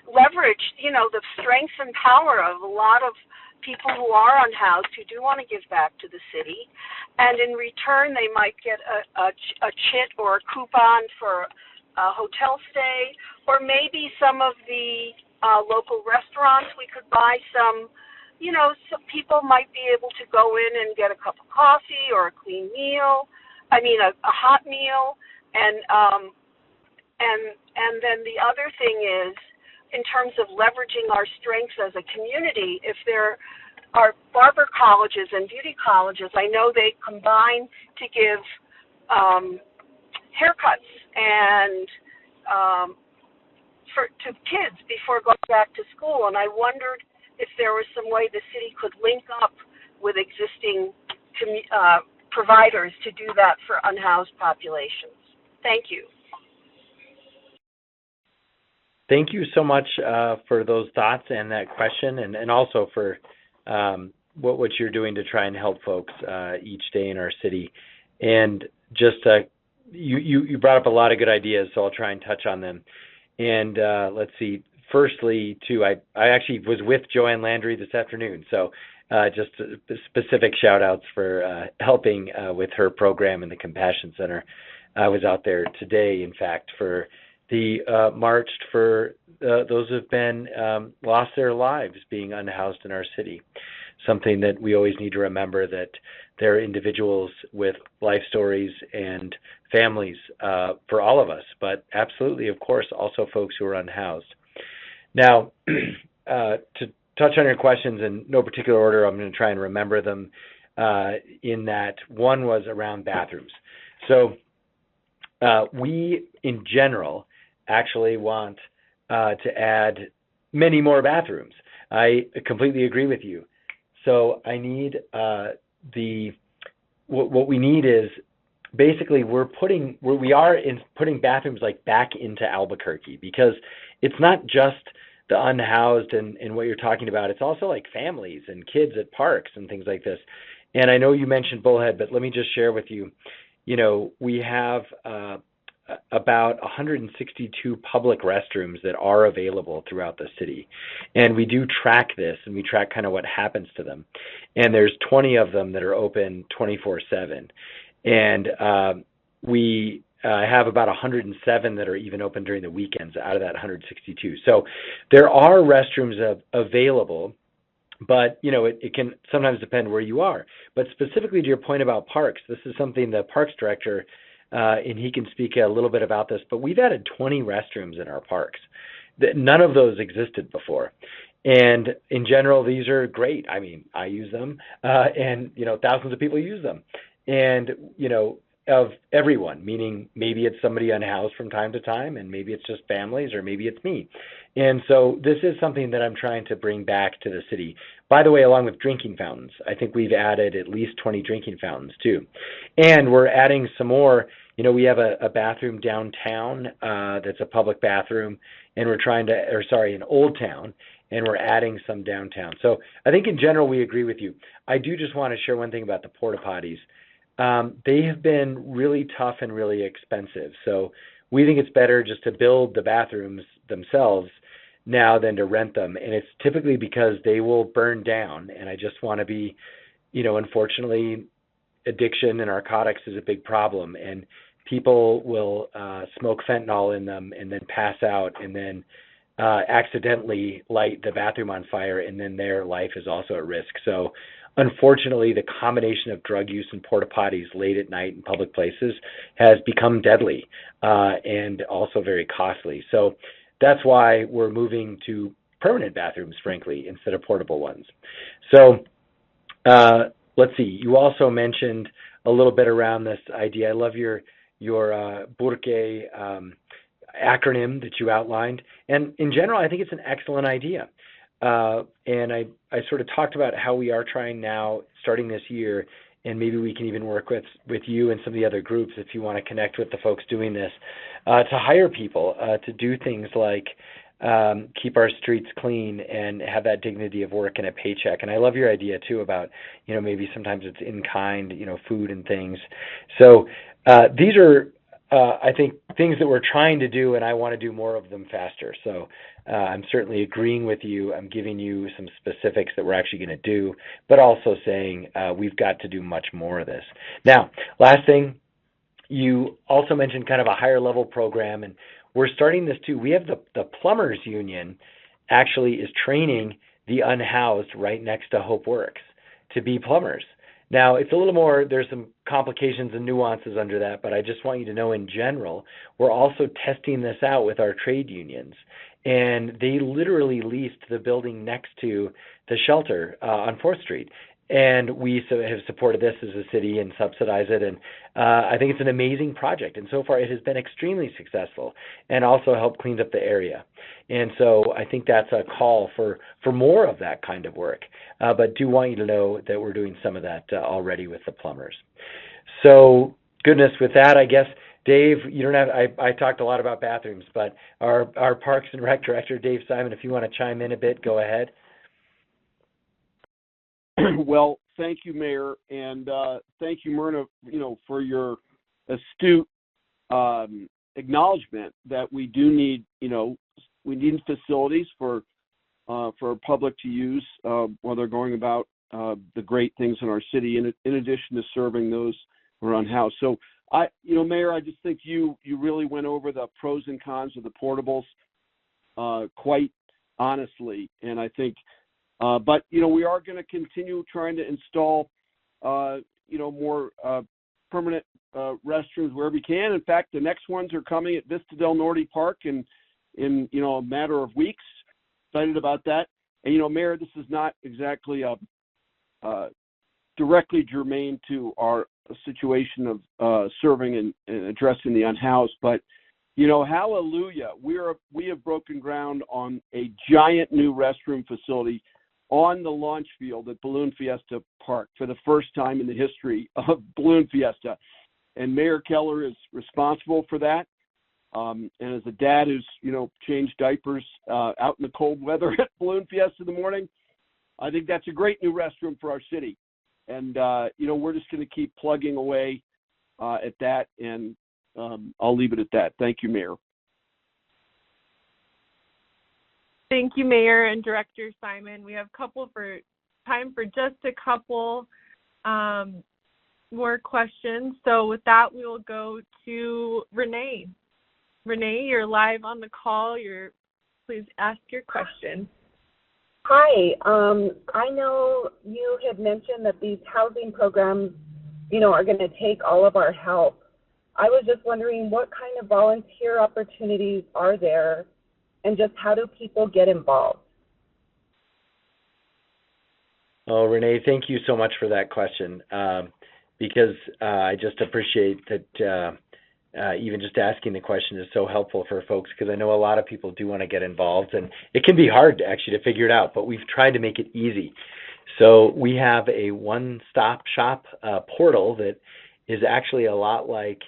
leverage, the strength and power of a lot of people who are unhoused who do want to give back to the city, and in return they might get a chit or a coupon for a hotel stay, or maybe some of the local restaurants, we could buy some, some people might be able to go in and get a cup of coffee or a clean meal, a hot meal, and then the other thing is, in terms of leveraging our strengths as a community, if there are barber colleges and beauty colleges, I know they combine to give haircuts and to kids before going back to school, and I wondered if there was some way the city could link up with existing providers to do that for unhoused populations. Thank you. Thank you so much for those thoughts and that question, and also for what you're doing to try and help folks each day in our city. And just you brought up a lot of good ideas, so I'll try and touch on them. And let's see. Firstly, too, I actually was with Joanne Landry this afternoon, so just specific shout-outs for helping with her program in the Compassion Center. I was out there today, in fact, for the marched for those who have been lost their lives being unhoused in our city. Something that we always need to remember, that there are individuals with life stories and families for all of us, but absolutely, of course, also folks who are unhoused. Now, to touch on your questions in no particular order, I'm going to try and remember them in that one was around bathrooms. So we, in general, actually want to add many more bathrooms. I completely agree with you. So I need what we need is basically we are putting bathrooms like back into Albuquerque, because it's not just the unhoused and what you're talking about. It's also like families and kids at parks and things like this. And I know you mentioned Bullhead, but let me just share with you, we have about 162 public restrooms that are available throughout the city. And we do track this, and we track kind of what happens to them. And there's 20 of them that are open 24/7. And we have about 107 that are even open during the weekends out of that 162. So there are restrooms available, but it can sometimes depend where you are. But specifically to your point about parks, this is something the parks director, and he can speak a little bit about this, but we've added 20 restrooms in our parks. None of those existed before. And in general, these are great. I mean, I use them, and thousands of people use them. And of everyone, meaning maybe it's somebody unhoused from time to time, and maybe it's just families, or maybe it's me. And so this is something that I'm trying to bring back to the city. By the way, along with drinking fountains, I think we've added at least 20 drinking fountains too. And we're adding some more. We have a bathroom downtown that's a public bathroom, and we're in Old Town, and we're adding some downtown. So I think in general we agree with you. I do just want to share one thing about the porta potties. They have been really tough and really expensive. So we think it's better just to build the bathrooms themselves now than to rent them. And it's typically because they will burn down. And I just want to be, unfortunately, addiction and narcotics is a big problem. And people will smoke fentanyl in them and then pass out and then accidentally light the bathroom on fire, and then their life is also at risk. So unfortunately, the combination of drug use and porta potties late at night in public places has become deadly and also very costly. So that's why we're moving to permanent bathrooms, frankly, instead of portable ones. So let's see. You also mentioned a little bit around this idea. I love your Burke acronym that you outlined. And in general, I think it's an excellent idea. And I sort of talked about how we are trying now, starting this year, and maybe we can even work with you and some of the other groups if you want to connect with the folks doing this, to hire people to do things like keep our streets clean and have that dignity of work and a paycheck. And I love your idea too about, maybe sometimes it's in kind, food and things. So these are, I think, things that we're trying to do, and I want to do more of them faster. So I'm certainly agreeing with you. I'm giving you some specifics that we're actually going to do, but also saying we've got to do much more of this. Now, last thing, you also mentioned kind of a higher level program, and we're starting this too. We have the Plumbers Union actually is training the unhoused right next to Hope Works to be plumbers. Now, it's a little more, there's some complications and nuances under that, but I just want you to know in general, we're also testing this out with our trade unions. And they literally leased the building next to the shelter on 4th Street. And we have supported this as a city and subsidize it. And I think it's an amazing project. And so far it has been extremely successful and also helped clean up the area. And so I think that's a call for more of that kind of work. But do want you to know that we're doing some of that already with the plumbers. So goodness, with that, I guess, Dave, you don't have, I talked a lot about bathrooms, but our Parks and Rec Director, Dave Simon, if you want to chime in a bit, go ahead. Well, thank you, Mayor, and thank you, Myrna, for your astute acknowledgement that we do need, we need facilities for public to use while they're going about the great things in our city, in addition to serving those who are unhoused. So, Mayor, I just think you really went over the pros and cons of the portables quite honestly, and I think. But we are going to continue trying to install, more permanent restrooms wherever we can. In fact, the next ones are coming at Vista del Norte Park in a matter of weeks. Excited about that. And Mayor, this is not exactly directly germane to our situation of serving and addressing the unhoused, but hallelujah, we have broken ground on a giant new restroom facility on the launch field at Balloon Fiesta Park for the first time in the history of Balloon Fiesta. And Mayor Keller is responsible for that. And as a dad who's, changed diapers out in the cold weather at Balloon Fiesta in the morning, I think that's a great new restroom for our city. And, we're just going to keep plugging away at that. And I'll leave it at that. Thank you, Mayor. Thank you, Mayor and Director Simon. We have time for just a couple more questions. So with that, we will go to Renee. Renee, you're live on the call. Please ask your question. Hi. I know you had mentioned that these housing programs, are going to take all of our help. I was just wondering what kind of volunteer opportunities are there, and just how do people get involved? Oh, Renee, thank you so much for that question, because I just appreciate that even just asking the question is so helpful for folks, because I know a lot of people do want to get involved, and it can be hard actually to figure it out, but we've tried to make it easy. So we have a one-stop shop portal that is actually a lot like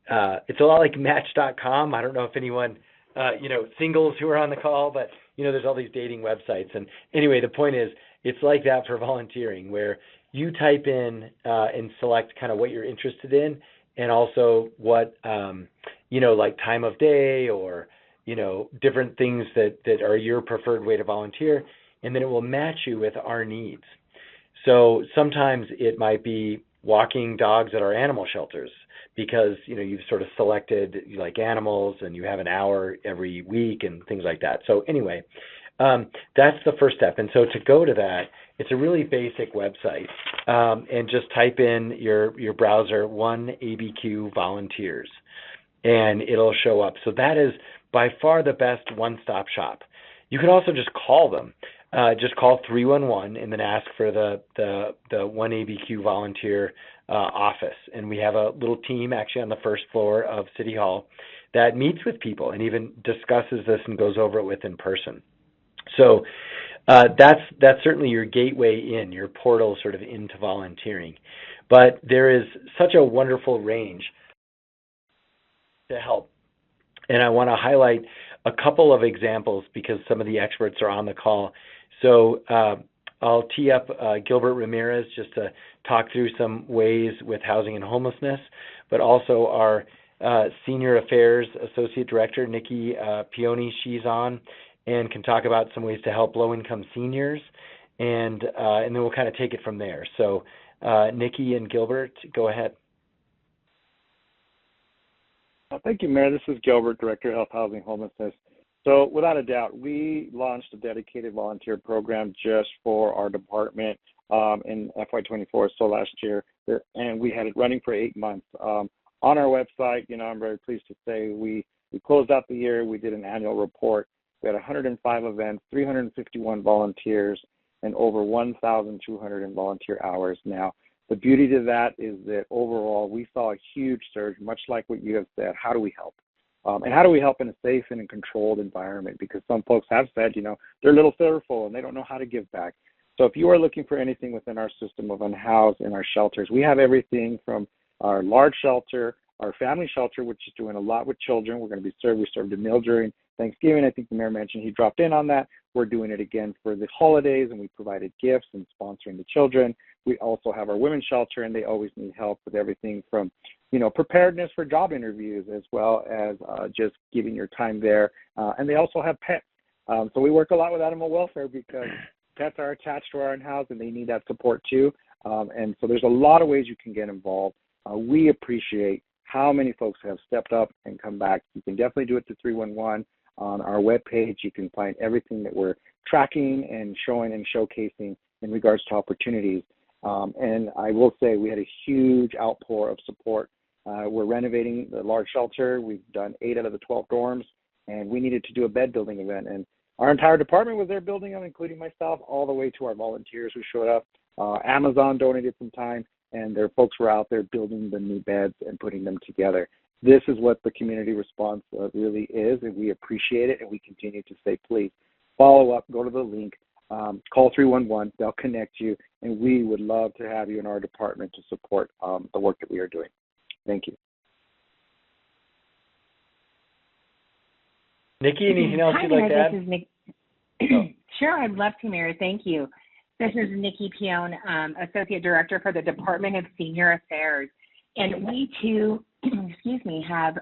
Match.com. I don't know if anyone singles who are on the call, but there's all these dating websites. And anyway, the point is, it's like that for volunteering, where you type in and select kind of what you're interested in, and also what like time of day or different things that are your preferred way to volunteer, and then it will match you with our needs. So sometimes it might be walking dogs at our animal shelters, because you've sort of selected you like animals and you have an hour every week and things like that. So anyway, that's the first step. And so to go to that, it's a really basic website, and just type in your browser 1ABQ volunteers, and it'll show up. So that is by far the best one-stop shop. You can also just call them. Just call 311 and then ask for the 1ABQ volunteer office. And we have a little team actually on the first floor of City Hall that meets with people and even discusses this and goes over it with in person. So that's certainly your gateway in, your portal sort of into volunteering. But there is such a wonderful range to help. And I want to highlight a couple of examples because some of the experts are on the call. So I'll tee up Gilbert Ramirez just to talk through some ways with housing and homelessness, but also our Senior Affairs Associate Director, Nikki Pioni, she's on and can talk about some ways to help low-income seniors, and then we'll kind of take it from there. So Nikki and Gilbert, go ahead. Thank you, Mayor. This is Gilbert, Director of Health, Housing, Homelessness. So without a doubt, we launched a dedicated volunteer program just for our department in FY24, so last year, and we had it running for 8 months. On our website, I'm very pleased to say we closed out the year. We did an annual report. We had 105 events, 351 volunteers, and over 1,200 volunteer hours. Now, the beauty to that is that overall we saw a huge surge, much like what you have said. How do we help? And how do we help in a safe and a controlled environment? Because some folks have said, they're a little fearful and they don't know how to give back. So if you are looking for anything within our system of unhoused in our shelters, we have everything from our large shelter, our family shelter, which is doing a lot with children. We're going to be served. We served a meal during Thanksgiving. I think the mayor mentioned he dropped in on that. We're doing it again for the holidays, and we provided gifts and sponsoring the children. We also have our women's shelter, and they always need help with everything from, preparedness for job interviews, as well as just giving your time there. And they also have pets. So we work a lot with animal welfare because pets are attached to our unhoused, and they need that support too. And so there's a lot of ways you can get involved. We appreciate how many folks have stepped up and come back. You can definitely do it to 311. On our webpage, you can find everything that we're tracking and showing and showcasing in regards to opportunities. And I will say we had a huge outpour of support. We're renovating the large shelter. We've done 8 out of the 12 dorms, and we needed to do a bed building event. And our entire department was there building them, including myself, all the way to our volunteers who showed up. Amazon donated some time, and their folks were out there building the new beds and putting them together. This is what the community response really is, and we appreciate it, and we continue to say, please, follow up, go to the link, call 311, they'll connect you, and we would love to have you in our department to support the work that we are doing. Thank you. Nikki, anything else you'd like to add? This is Nick. Sure, I'd love to, Mayor. Thank you. This is Nikki Pione, Associate Director for the Department of Senior Affairs. And we, too, have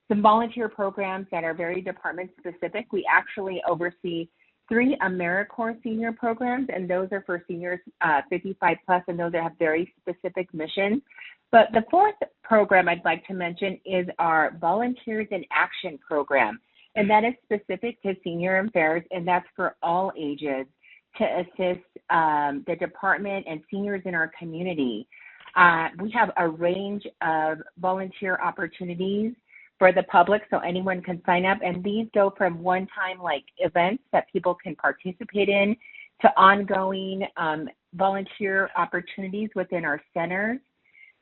some volunteer programs that are very department-specific. We actually oversee 3 AmeriCorps senior programs, and those are for seniors 55 plus, and those that have very specific missions. But the 4th program I'd like to mention is our Volunteers in Action program, and that is specific to senior affairs, and that's for all ages to assist the department and seniors in our community. We have a range of volunteer opportunities for the public, so anyone can sign up, and these go from one-time events that people can participate in to ongoing volunteer opportunities within our centers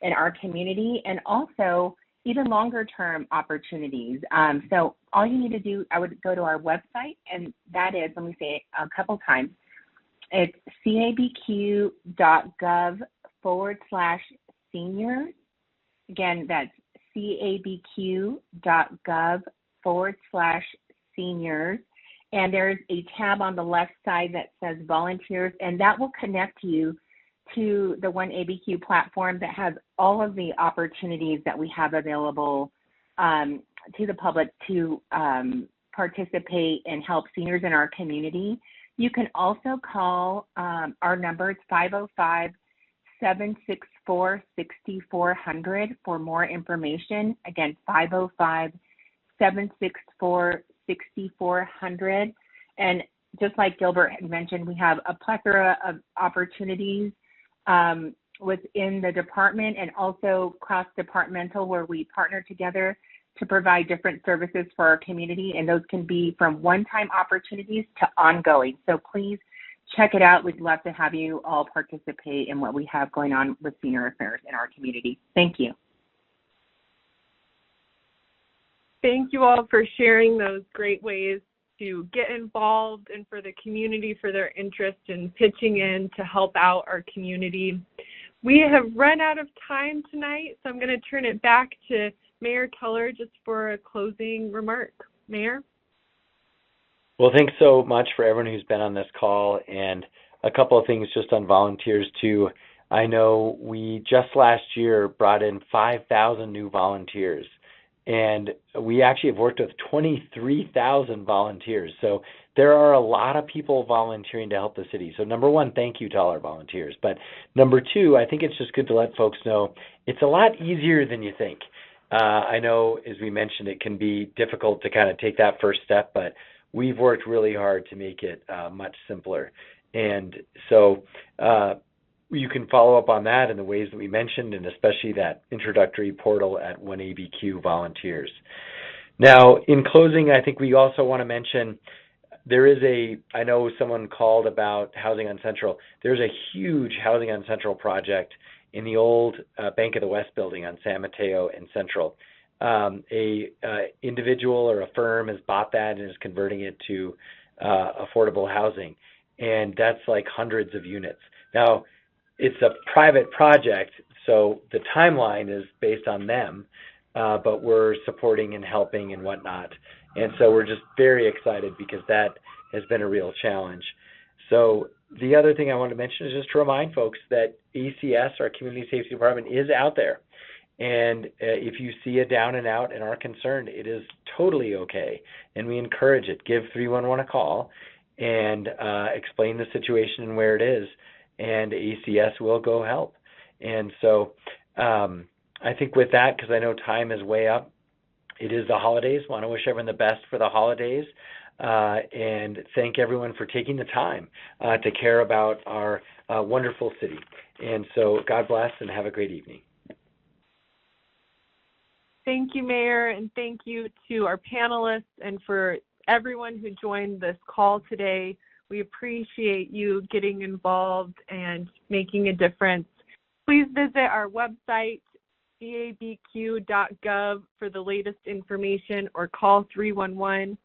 in our community, and also even longer-term opportunities. So all you need to do, I would go to our website, and that is, let me say it a couple times, it's cabq.gov/seniors. Again, that's cabq.gov/seniors. And there's a tab on the left side that says volunteers, and that will connect you to the One ABQ platform that has all of the opportunities that we have available to the public to participate and help seniors in our community. You can also call our number. It's 505-764-6400 for more information. Again, 505-764-6400. And just like Gilbert had mentioned, we have a plethora of opportunities within the department and also cross-departmental where we partner together to provide different services for our community, and those can be from one-time opportunities to ongoing. So please check it out. We'd love to have you all participate in what we have going on with senior affairs in our community. Thank you. Thank you all for sharing those great ways to get involved and for the community for their interest in pitching in to help out our community. We have run out of time tonight, so I'm going to turn it back to Mayor Keller just for a closing remark. Mayor? Well, thanks so much for everyone who's been on this call, and a couple of things just on volunteers too. I know we just last year brought in 5,000 new volunteers, and we actually have worked with 23,000 volunteers. So there are a lot of people volunteering to help the city. So number one, thank you to all our volunteers. But number two, I think it's just good to let folks know it's a lot easier than you think. I know, as we mentioned, it can be difficult to kind of take that first step, but we've worked really hard to make it much simpler. And so you can follow up on that in the ways that we mentioned, and especially that introductory portal at 1ABQ Volunteers. Now, in closing, I think we also want to mention there is I know someone called about Housing on Central. There's a huge Housing on Central project in the old Bank of the West building on San Mateo and Central. A individual or a firm has bought that and is converting it to affordable housing, and that's like hundreds of units. Now, it's a private project, so the timeline is based on them, but we're supporting and helping and whatnot. And so we're just very excited because that has been a real challenge. So the other thing I want to mention is just to remind folks that ACS, our Community Safety Department, is out there. And if you see a down and out and are concerned, it is totally okay. And we encourage it. Give 311 a call and explain the situation and where it is. And ACS will go help. And so I think with that, because I know time is way up, it is the holidays. Want to wish everyone the best for the holidays. And thank everyone for taking the time to care about our wonderful city. And so God bless and have a great evening. Thank you, Mayor, and thank you to our panelists and for everyone who joined this call today. We appreciate you getting involved and making a difference. Please visit our website, abq.gov, for the latest information, or call 311.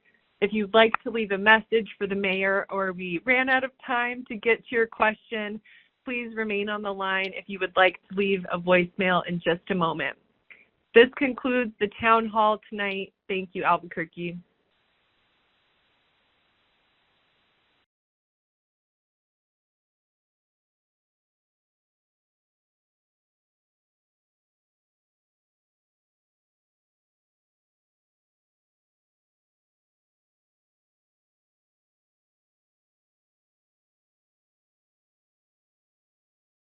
If you'd like to leave a message for the mayor or we ran out of time to get to your question, please remain on the line if you would like to leave a voicemail in just a moment. This concludes the town hall tonight. Thank you, Albuquerque.